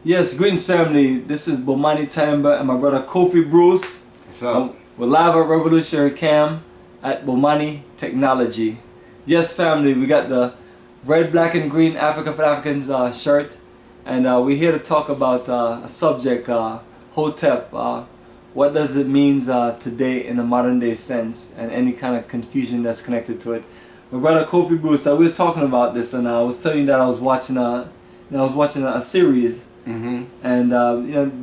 Yes, greetings family. This is Bomani Timber and my brother Kofi Bruce. What's up? We're live at Revolutionary Cam at Bomani Technology. Yes family, we got the red, black and green Africa for Africans shirt, and we're here to talk about a subject, Hotep. What does it mean today in a modern day sense, and any kind of confusion that's connected to it. My brother Kofi Bruce, we were talking about this, and I was telling you that I was watching a series. Mm-hmm. And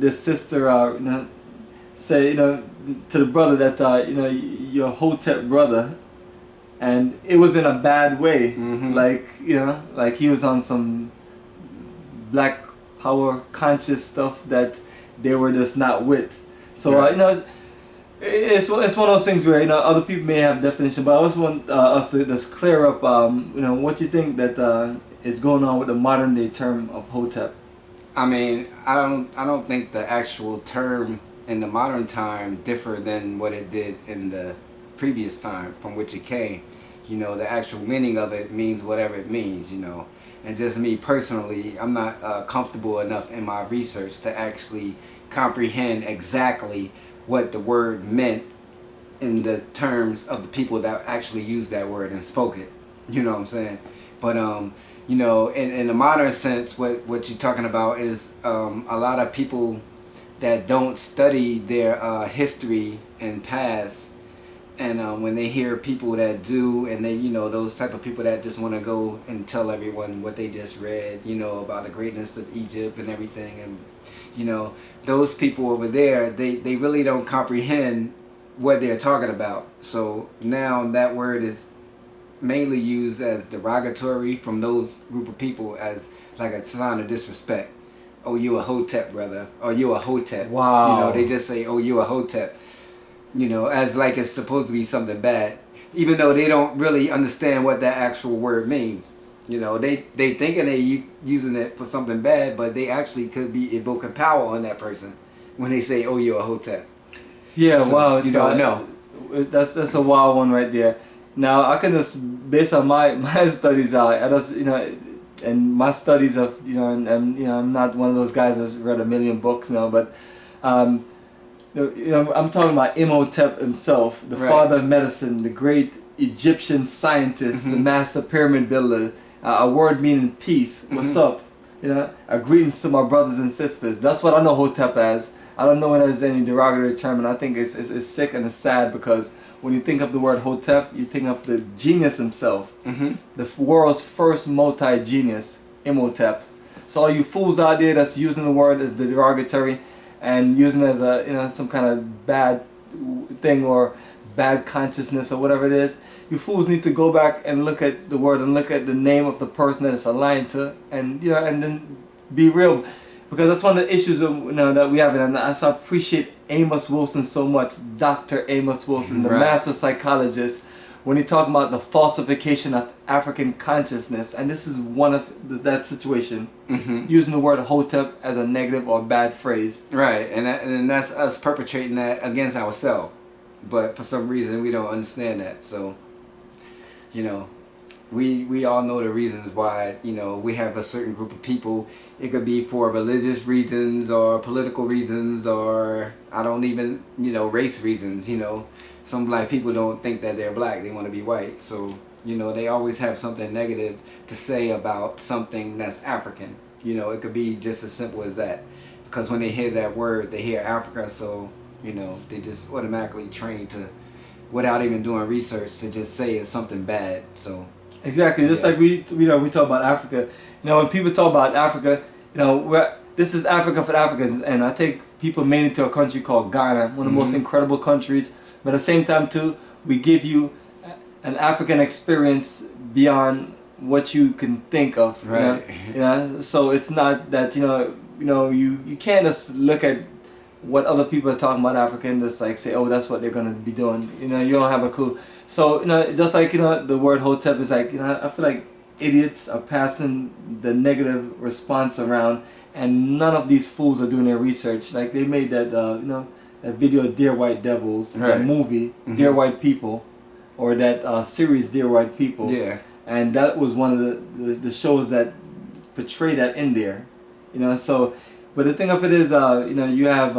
the sister say to the brother that your Hotep brother, and it was in a bad way. Mm-hmm. Like he was on some black power conscious stuff that they were just not with. So Right. it's one of those things where other people may have definition, but I also want us to just clear up what you think that is going on with the modern day term of Hotep. I mean, I don't think the actual term in the modern time differ than what it did in the previous time from which it came. The actual meaning of it means whatever it means. And just me personally, I'm not comfortable enough in my research to actually comprehend exactly what the word meant in the terms of the people that actually used that word and spoke it. You know what I'm saying? But in the modern sense, what you're talking about is a lot of people that don't study their history and past, and when they hear people that do, and they those type of people that just want to go and tell everyone what they just read, about the greatness of Egypt and everything, and those people over there, they really don't comprehend what they're talking about. So now that word is mainly used as derogatory from those group of people as like a sign of disrespect. Oh, you a Hotep, brother. Or you a Hotep. Wow. They just say, oh, you a Hotep. As like it's supposed to be something bad. Even though they don't really understand what that actual word means. They thinking they using it for something bad, but they actually could be evoking power on that person when they say, oh, you a Hotep. Yeah, So, wow. you don't know. That's a wild one right there. Now I can just, based on my studies, I just and my studies of and I'm not one of those guys that's read a million books now, but I'm talking about Imhotep himself, the Right. father of medicine, the great Egyptian scientist, the Mhm. master pyramid builder, a word meaning peace. What's up? A greetings to my brothers and sisters. That's what I know Hotep as. I don't know it as any derogatory term, and I think it's sick and it's sad because when you think of the word Hotep, you think of the genius himself, Mm-hmm. the world's first multi-genius, Imhotep. So all you fools out there that's using the word as the derogatory and using it as a some kind of bad thing or bad consciousness or whatever it is, you fools need to go back and look at the word and look at the name of the person that it's aligned to, and and then be real, because that's one of the issues that we have. And I appreciate Amos Wilson so much, Dr. Amos Wilson, the Right. master psychologist, when he talked about the falsification of African consciousness, and this is one of that situation, Mm-hmm. using the word Hotep as a negative or bad phrase. Right, and that's us perpetrating that against ourselves. But for some reason we don't understand that. So, we all know the reasons why, we have a certain group of people. It could be for religious reasons or political reasons, or I don't even, race reasons. Some black people don't think that they're black, they want to be white. So, they always have something negative to say about something that's African. It could be just as simple as that. Because when they hear that word, they hear Africa, so, they just automatically train to, without even doing research, to just say it's something bad. So Exactly, just like we talk about Africa. When people talk about Africa, this is Africa for Africans, and I take people mainly to a country called Ghana, one of the most incredible countries. But at the same time too, we give you an African experience beyond what you can think of. Right. So it's not that you can't just look at what other people are talking about Africa and just like say, oh, that's what they're gonna be doing. You don't have a clue. So just like the word Hotep is like, I feel like idiots are passing the negative response around, and none of these fools are doing their research. Like they made that that video Dear White Devils, that Right. movie Dear White People, or that series Dear White People. Yeah. And that was one of the shows that portray that in there. So But the thing of it is, you know, you have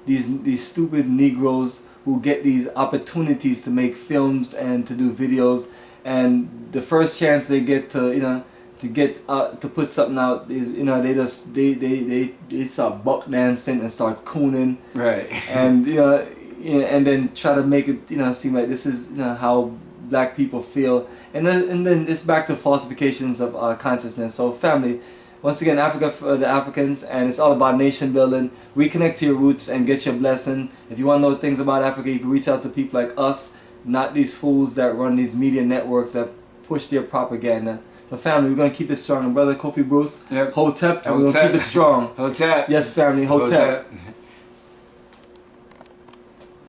these stupid Negroes who get these opportunities to make films and to do videos, and the first chance they get to, you know, to put something out is, you know, they start buck dancing and start cooning, Right. and you know, and then try to make it, you know, seem like this is, you know, how black people feel, and then it's back to falsifications of consciousness. So family, once again, Africa for the Africans, and it's all about nation building. Reconnect to your roots and get your blessing. If you want to know things about Africa, you can reach out to people like us, not these fools that run these media networks that push their propaganda. So family, we're going to keep it strong. And brother Kofi Bruce, Yep. Hotep, and we're going to keep it strong. Hotep. Yes, family, Hotep. Hotep.